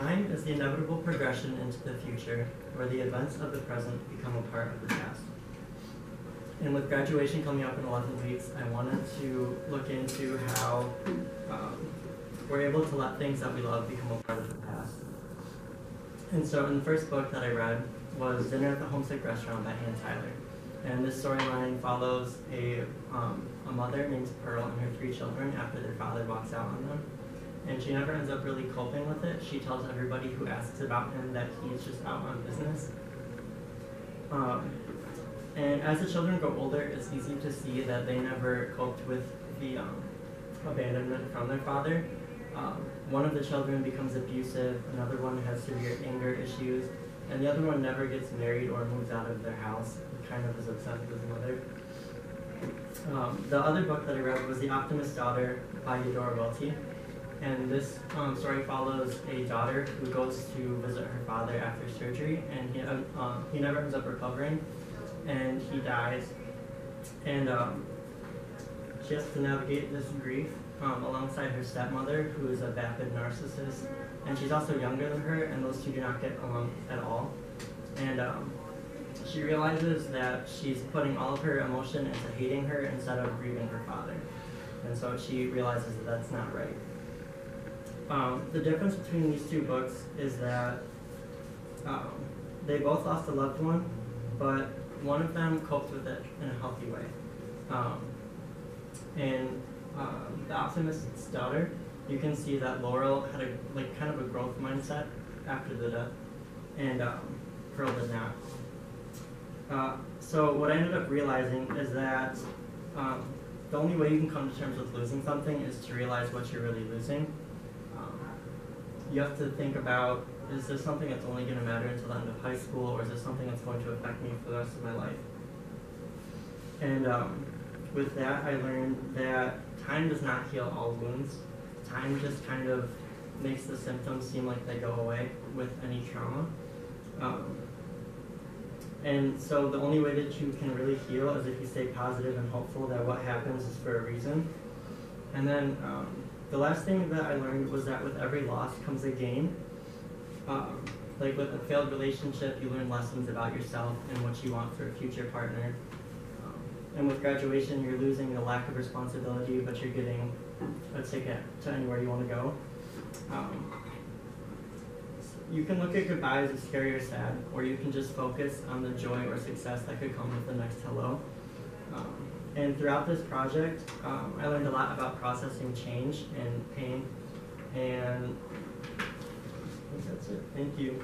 Time is the inevitable progression into the future, where the events of the present become a part of the past. And with graduation coming up in 11 weeks, I wanted to look into how we're able to let things that we love become a part of the past. And so in the first book that I read was Dinner at the Homesick Restaurant by Ann Tyler. And this storyline follows a mother named Pearl and her 3 children after their father walks out on them. And she never ends up really coping with it. She tells everybody who asks about him that he's just out on business. And as the children grow older, it's easy to see that they never coped with the abandonment from their father. One of the children becomes abusive, another one has severe anger issues, and the other one never gets married or moves out of their house. He kind of is obsessed with his mother. The other book that I read was The Optimist's Daughter by Eudora Welty. And this story follows a daughter who goes to visit her father after surgery, and he never ends up recovering, and he dies. And she has to navigate this grief alongside her stepmother, who is a vapid narcissist, and she's also younger than her, and those two do not get along at all. And she realizes that she's putting all of her emotion into hating her instead of grieving her father. And so she realizes that that's not right. The difference between these 2 books is that they both lost a loved one, but one of them coped with it in a healthy way. In The Optimist's Daughter, you can see that Laurel had a kind of a growth mindset after the death, and Pearl did not. So what I ended up realizing is that the only way you can come to terms with losing something is to realize what you're really losing. You have to think about, is this something that's only going to matter until the end of high school, or is this something that's going to affect me for the rest of my life? And with that, I learned that time does not heal all wounds. Time just kind of makes the symptoms seem like they go away with any trauma. And so the only way that you can really heal is if you stay positive and hopeful that what happens is for a reason. And then the last thing that I learned was that with every loss comes a gain. Like with a failed relationship, you learn lessons about yourself and what you want for a future partner. And with graduation, you're losing the lack of responsibility, but you're getting a ticket to anywhere you want to go. You can look at goodbyes as scary or sad, or you can just focus on the joy or success that could come with the next hello. And throughout this project, I learned a lot about processing change and pain, and I think that's it. Thank you.